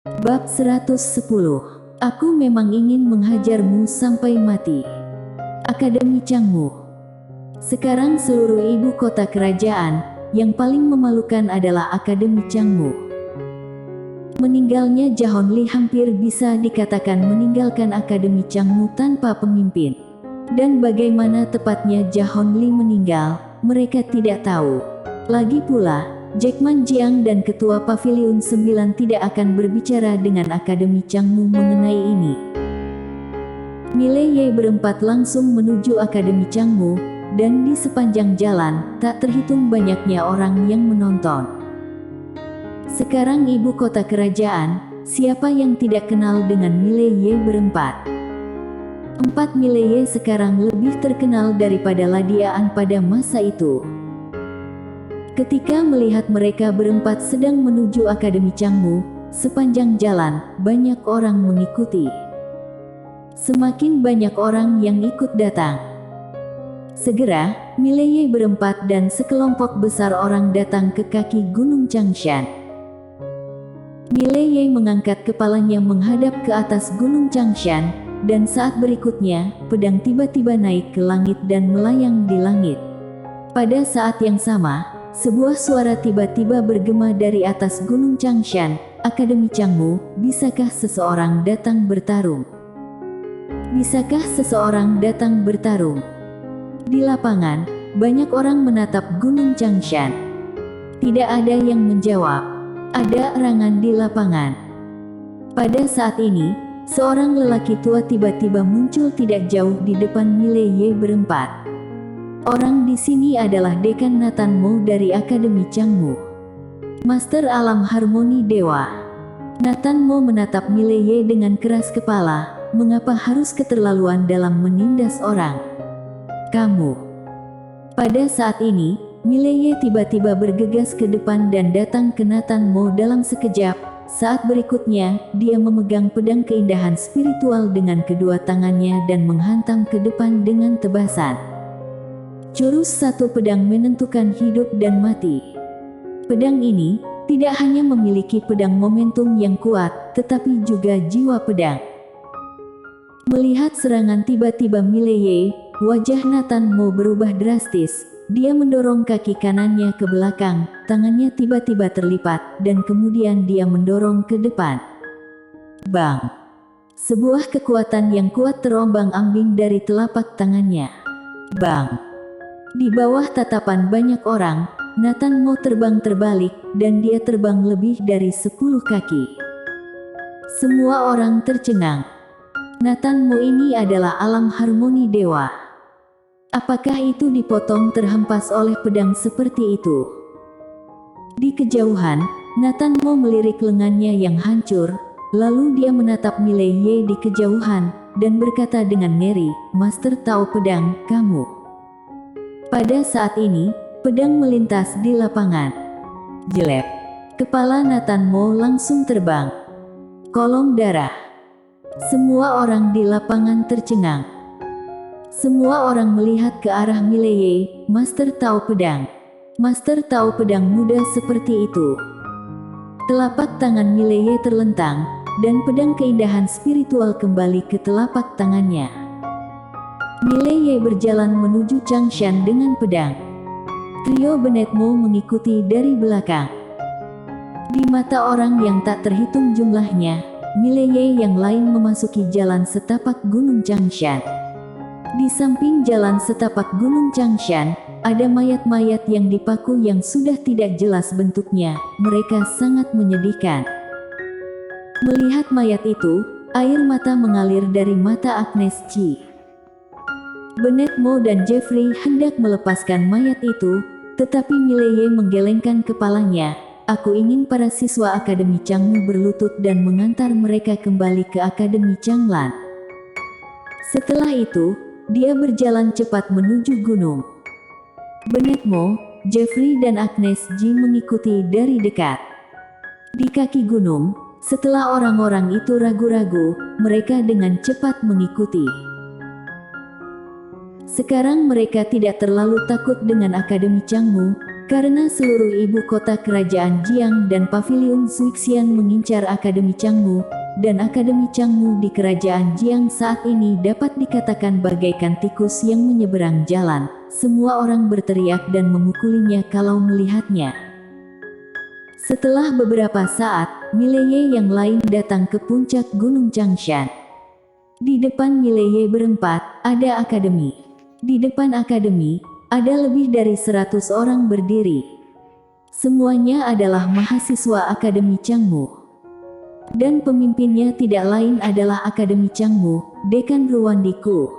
Bab 110. Aku memang ingin menghajarmu sampai mati. Akademi Changmu. Sekarang seluruh ibu kota kerajaan, yang paling memalukan adalah Akademi Changmu. Meninggalnya Jahon Li hampir bisa dikatakan meninggalkan Akademi Changmu tanpa pemimpin. Dan bagaimana tepatnya Jahon Li meninggal, mereka tidak tahu. Lagi pula, Jackman Jiang dan Ketua Paviliun 9 tidak akan berbicara dengan Akademi Changmu mengenai ini. Milei Ye berempat langsung menuju Akademi Changmu, dan di sepanjang jalan, tak terhitung banyaknya orang yang menonton. Sekarang ibu kota kerajaan, siapa yang tidak kenal dengan Milei Ye berempat? Milei Ye sekarang lebih terkenal daripada Ladiaan pada masa itu. Ketika melihat mereka berempat sedang menuju Akademi Changmu, sepanjang jalan, banyak orang mengikuti. Semakin banyak orang yang ikut datang. Segera, Milei Ye berempat dan sekelompok besar orang datang ke kaki Gunung Changshan. Milei Ye mengangkat kepalanya menghadap ke atas Gunung Changshan, dan saat berikutnya, pedang tiba-tiba naik ke langit dan melayang di langit. Pada saat yang sama, sebuah suara tiba-tiba bergema dari atas Gunung Changshan, Akademi Changmu, bisakah seseorang datang bertarung? Bisakah seseorang datang bertarung? Di lapangan, banyak orang menatap Gunung Changshan. Tidak ada yang menjawab. Ada erangan di lapangan. Pada saat ini, seorang lelaki tua tiba-tiba muncul tidak jauh di depan Milei Ye berempat. Orang di sini adalah Dekan Nathan Mo dari Akademi Changmu. Master Alam Harmoni Dewa. Nathan Mo menatap Milei Ye dengan keras kepala. Mengapa harus keterlaluan dalam menindas orang? Kamu. Pada saat ini, Milei Ye tiba-tiba bergegas ke depan dan datang ke Nathan Mo dalam sekejap. Saat berikutnya, dia memegang pedang keindahan spiritual dengan kedua tangannya dan menghantam ke depan dengan tebasan. Jurus satu pedang menentukan hidup dan mati. Pedang ini tidak hanya memiliki pedang momentum yang kuat, tetapi juga jiwa pedang. Melihat serangan tiba-tiba Milei Ye, wajah Nathan Mo berubah drastis. Dia mendorong kaki kanannya ke belakang, tangannya tiba-tiba terlipat, dan kemudian dia mendorong ke depan. Bang! Sebuah kekuatan yang kuat terombang-ambing dari telapak tangannya. Bang! Di bawah tatapan banyak orang, Nathan Mo terbang terbalik, dan dia terbang lebih dari 10 kaki. Semua orang tercengang. Nathan Mo ini adalah alam harmoni dewa. Apakah itu dipotong terhempas oleh pedang seperti itu? Di kejauhan, Nathan Mo melirik lengannya yang hancur, lalu dia menatap Milei Ye di kejauhan, dan berkata dengan ngeri, "Master Tao Pedang, kamu." Pada saat ini, pedang melintas di lapangan. Jelek. Kepala Nathan Mo langsung terbang. Kolong darah. Semua orang di lapangan tercengang. Semua orang melihat ke arah Milei Ye, Master Tao Pedang. Master Tao Pedang muda seperti itu. Telapak tangan Milei Ye terlentang, dan pedang keindahan spiritual kembali ke telapak tangannya. Milei Ye berjalan menuju Changshan dengan pedang. Trio Benet Mo mengikuti dari belakang. Di mata orang yang tak terhitung jumlahnya, Milei Ye yang lain memasuki jalan setapak Gunung Changshan. Di samping jalan setapak Gunung Changshan, ada mayat-mayat yang dipaku yang sudah tidak jelas bentuknya. Mereka sangat menyedihkan. Melihat mayat itu, air mata mengalir dari mata Agnes Chi. Benet Mo dan Jeffrey hendak melepaskan mayat itu, tetapi Milei Ye menggelengkan kepalanya. Aku ingin para siswa Akademi Changmu berlutut dan mengantar mereka kembali ke Akademi Changlan. Setelah itu, dia berjalan cepat menuju gunung. Benet Mo, Jeffrey dan Agnes Ji mengikuti dari dekat. Di kaki gunung, setelah orang-orang itu ragu-ragu, mereka dengan cepat mengikuti. Sekarang mereka tidak terlalu takut dengan Akademi Changmu, Karena seluruh ibu kota kerajaan Jiang dan paviliun Zuixian mengincar Akademi Changmu, dan Akademi Changmu di kerajaan Jiang saat ini dapat dikatakan bagaikan tikus yang menyeberang jalan. Semua orang berteriak dan memukulinya kalau melihatnya. Setelah beberapa saat, Mileye yang lain datang ke puncak Gunung Changshan. Di depan Mileye berempat, ada akademi. Di depan akademi, ada lebih dari 100 orang berdiri. Semuanya adalah mahasiswa Akademi Changmu. Dan pemimpinnya tidak lain adalah Akademi Changmu, Dekan Ruandiku.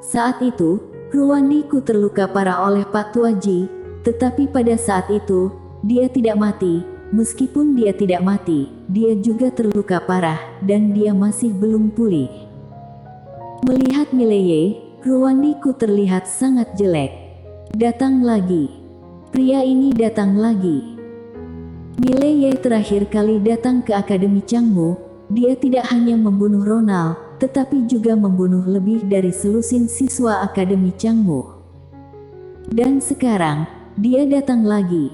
Saat itu, Ruandiku terluka parah oleh Pak Tuaji, tetapi pada saat itu, dia tidak mati. Meskipun dia tidak mati, dia juga terluka parah, dan dia masih belum pulih. Melihat Mileye, Ruandiku terlihat sangat jelek. Datang lagi. Pria ini datang lagi. Mileye terakhir kali datang ke Akademi Changmu, dia tidak hanya membunuh Ronald, tetapi juga membunuh lebih dari selusin siswa Akademi Changmu. Dan sekarang, dia datang lagi.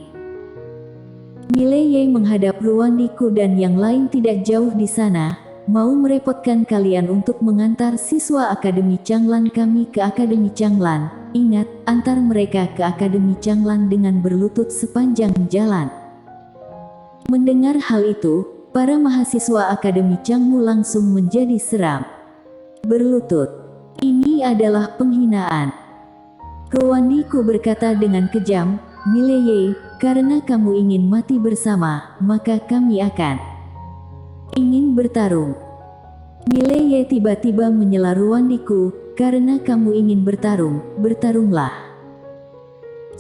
Mileye menghadap Ruandiku dan yang lain tidak jauh di sana. Mau merepotkan kalian untuk mengantar siswa Akademi Changlan kami ke Akademi Changlan. Ingat, antar mereka ke Akademi Changlan dengan berlutut sepanjang jalan. Mendengar hal itu, para mahasiswa Akademi Changmu langsung menjadi seram. Berlutut. Ini adalah penghinaan. Ruandiku berkata dengan kejam, Mileye, karena kamu ingin mati bersama, maka kami akan ingin bertarung. Mileye tiba-tiba menyela Ruandiku, karena kamu ingin bertarung, bertarunglah.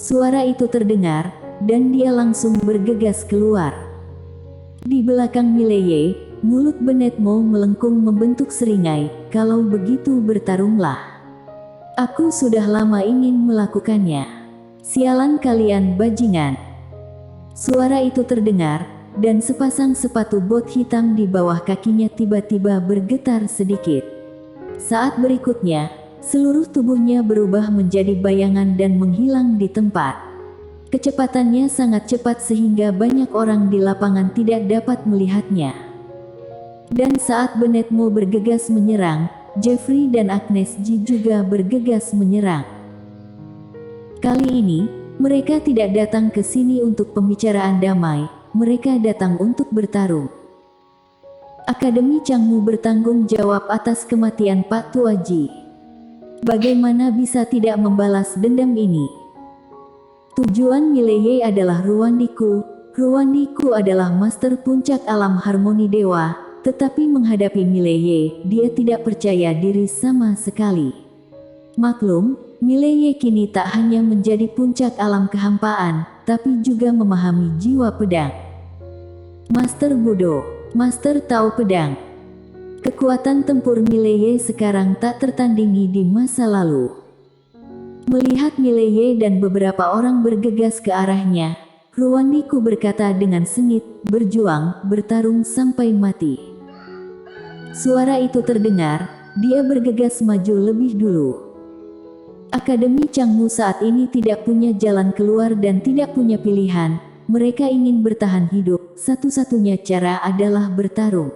Suara itu terdengar, dan dia langsung bergegas keluar. Di belakang Mileye, mulut Benetmo melengkung membentuk seringai, kalau begitu bertarunglah. Aku sudah lama ingin melakukannya. Sialan kalian bajingan. Suara itu terdengar, dan sepasang sepatu bot hitam di bawah kakinya tiba-tiba bergetar sedikit. Saat berikutnya, seluruh tubuhnya berubah menjadi bayangan dan menghilang di tempat. Kecepatannya sangat cepat sehingga banyak orang di lapangan tidak dapat melihatnya. Dan saat Benetmo bergegas menyerang, Jeffrey dan Agnes Ji juga bergegas menyerang. Kali ini, mereka tidak datang ke sini untuk pembicaraan damai. Mereka datang untuk bertarung. Akademi Changmu bertanggung jawab atas kematian Pak Tuaji. Bagaimana bisa tidak membalas dendam ini? Tujuan Mileye adalah Ruandiku. Ruandiku adalah master puncak alam harmoni dewa, tetapi menghadapi Mileye, dia tidak percaya diri sama sekali. Maklum, Mileye kini tak hanya menjadi puncak alam kehampaan, tapi juga memahami jiwa pedang. Master Budo, Master Tao Pedang. Kekuatan tempur Mileye sekarang tak tertandingi di masa lalu. Melihat Mileye dan beberapa orang bergegas ke arahnya, Ruandiku berkata dengan sengit, berjuang, bertarung sampai mati. Suara itu terdengar, dia bergegas maju lebih dulu. Akademi Changmu saat ini tidak punya jalan keluar dan tidak punya pilihan. Mereka ingin bertahan hidup, satu-satunya cara adalah bertarung.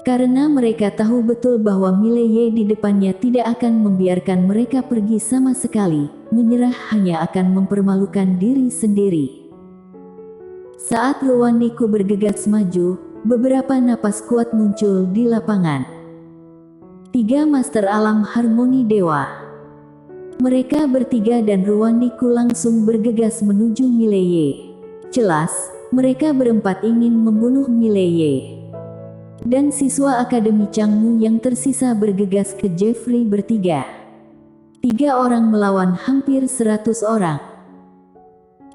Karena mereka tahu betul bahwa Mileye di depannya tidak akan membiarkan mereka pergi sama sekali, menyerah hanya akan mempermalukan diri sendiri. Saat Ruandiku bergegas maju, beberapa napas kuat muncul di lapangan. 3 Master Alam Harmoni Dewa. Mereka bertiga dan Ruandiku langsung bergegas menuju Mileye. Jelas, mereka berempat ingin membunuh Mileye. Dan siswa Akademi Changmu yang tersisa bergegas ke Jeffrey bertiga. 3 orang melawan hampir 100 orang.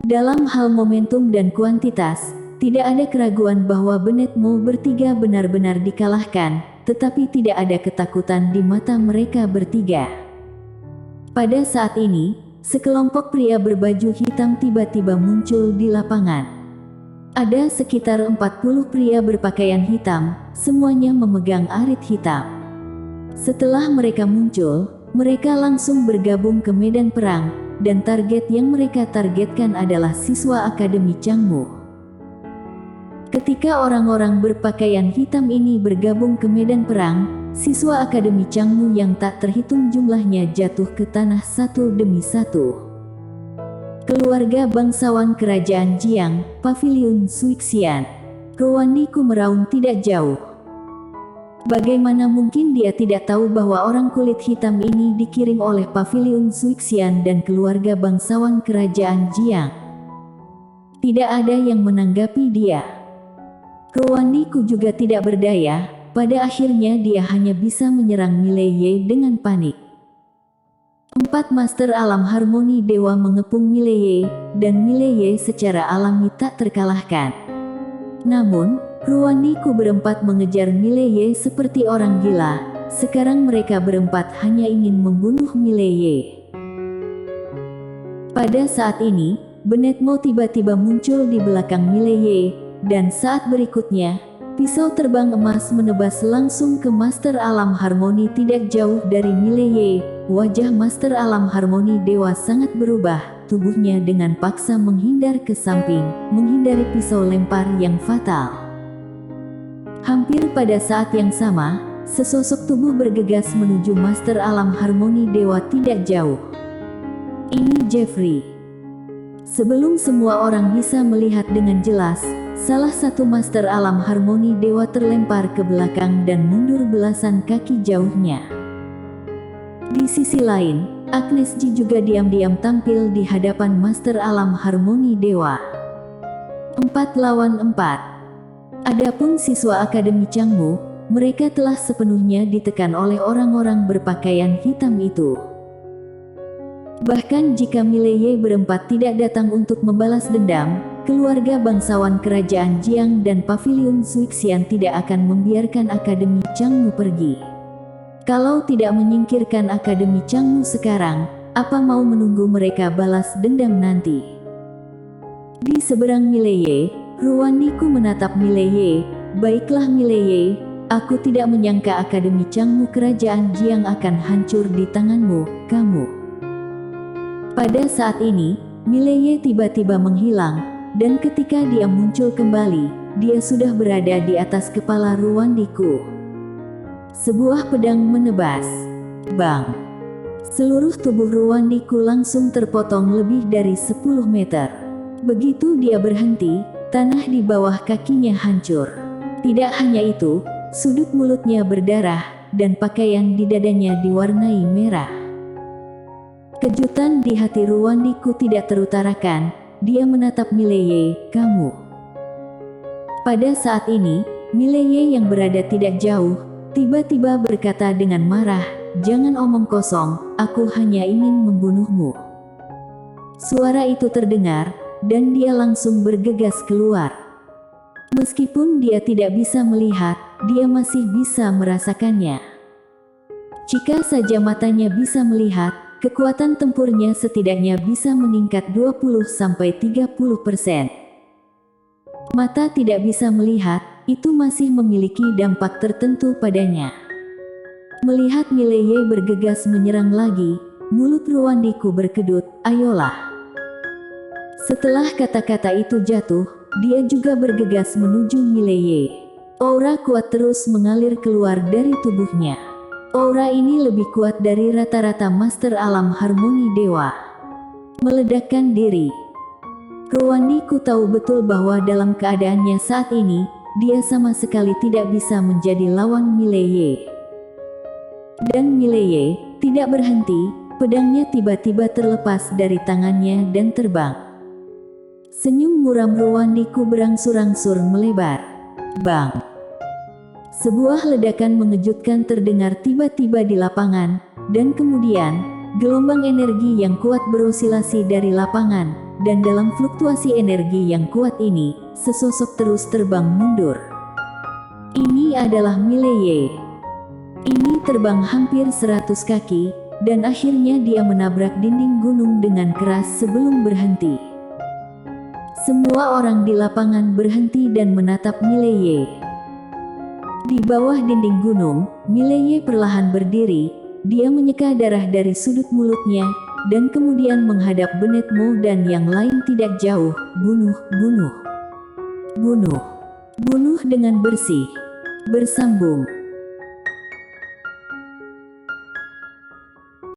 Dalam hal momentum dan kuantitas, tidak ada keraguan bahwa Benetmo bertiga benar-benar dikalahkan, tetapi tidak ada ketakutan di mata mereka bertiga. Pada saat ini, sekelompok pria berbaju hitam tiba-tiba muncul di lapangan. Ada sekitar 40 pria berpakaian hitam, semuanya memegang arit hitam. Setelah mereka muncul, mereka langsung bergabung ke medan perang, dan target yang mereka targetkan adalah siswa Akademi Changmu. Ketika orang-orang berpakaian hitam ini bergabung ke medan perang, siswa Akademi Changmu yang tak terhitung jumlahnya jatuh ke tanah satu demi satu. Keluarga bangsawan Kerajaan Jiang, Paviliun Suixian. Ruandiku meraung tidak jauh. Bagaimana mungkin dia tidak tahu bahwa orang kulit hitam ini dikirim oleh Paviliun Suixian dan keluarga bangsawan Kerajaan Jiang? Tidak ada yang menanggapi dia. Ruandiku juga tidak berdaya, pada akhirnya dia hanya bisa menyerang Mileye dengan panik. 4 Master Alam Harmoni Dewa mengepung Mileye, dan Mileye secara alami tak terkalahkan. Namun, Ruandiku berempat mengejar Mileye seperti orang gila. Sekarang mereka berempat hanya ingin membunuh Mileye. Pada saat ini, Benetmo tiba-tiba muncul di belakang Mileye, dan saat berikutnya, pisau terbang emas menebas langsung ke Master Alam Harmoni tidak jauh dari Mileye. Wajah Master Alam Harmoni Dewa sangat berubah, tubuhnya dengan paksa menghindar ke samping, menghindari pisau lempar yang fatal. Hampir pada saat yang sama, sesosok tubuh bergegas menuju Master Alam Harmoni Dewa tidak jauh. Ini Jeffrey. Sebelum semua orang bisa melihat dengan jelas, salah satu Master Alam Harmoni Dewa terlempar ke belakang dan mundur belasan kaki jauhnya. Di sisi lain, Agnes Ji juga diam-diam tampil di hadapan Master Alam Harmoni Dewa. 4 lawan 4. Adapun siswa Akademi Changmu, mereka telah sepenuhnya ditekan oleh orang-orang berpakaian hitam itu. Bahkan jika Mileye berempat tidak datang untuk membalas dendam, keluarga bangsawan Kerajaan Jiang dan Paviliun Suixian tidak akan membiarkan Akademi Changmu pergi. Kalau tidak menyingkirkan Akademi Changmu sekarang, apa mau menunggu mereka balas dendam nanti? Di seberang Mileye, Ruandiku menatap Mileye. Baiklah Mileye, aku tidak menyangka Akademi Changmu Kerajaan Jiang akan hancur di tanganmu, kamu. Pada saat ini, Mileye tiba-tiba menghilang, dan ketika dia muncul kembali, dia sudah berada di atas kepala Ruandiku. Sebuah pedang menebas. Bang! Seluruh tubuh Ruandiku langsung terpotong lebih dari 10 meter. Begitu dia berhenti, tanah di bawah kakinya hancur. Tidak hanya itu, sudut mulutnya berdarah, dan pakaian di dadanya diwarnai merah. Kejutan di hati Ruandiku tidak terutarakan, dia menatap Mileye, kamu. Pada saat ini, Mileye yang berada tidak jauh, tiba-tiba berkata dengan marah, jangan omong kosong, aku hanya ingin membunuhmu. Suara itu terdengar, dan dia langsung bergegas keluar. Meskipun dia tidak bisa melihat, dia masih bisa merasakannya. Jika saja matanya bisa melihat, kekuatan tempurnya setidaknya bisa meningkat 20-30%. Mata tidak bisa melihat, itu masih memiliki dampak tertentu padanya. Melihat Mileye bergegas menyerang lagi, mulut Ruandiku berkedut, ayolah. Setelah kata-kata itu jatuh, dia juga bergegas menuju Mileye. Aura kuat terus mengalir keluar dari tubuhnya. Aura ini lebih kuat dari rata-rata Master Alam Harmoni Dewa. Meledakkan diri. Ruandiku tahu betul bahwa dalam keadaannya saat ini, dia sama sekali tidak bisa menjadi lawan Mileye. Dan Mileye tidak berhenti, pedangnya tiba-tiba terlepas dari tangannya dan terbang. Senyum muram Ruandiku berangsur-angsur melebar. Bang! Sebuah ledakan mengejutkan terdengar tiba-tiba di lapangan, dan kemudian, gelombang energi yang kuat berosilasi dari lapangan, dan dalam fluktuasi energi yang kuat ini, sesosok terus terbang mundur. Ini adalah Mileye. Ini terbang hampir 100 kaki, dan akhirnya dia menabrak dinding gunung dengan keras sebelum berhenti. Semua orang di lapangan berhenti dan menatap Mileye. Di bawah dinding gunung, Mileye perlahan berdiri, dia menyeka darah dari sudut mulutnya, dan kemudian menghadap Bennett Moe dan yang lain tidak jauh. Bunuh, bunuh, bunuh, bunuh dengan bersih, bersambung.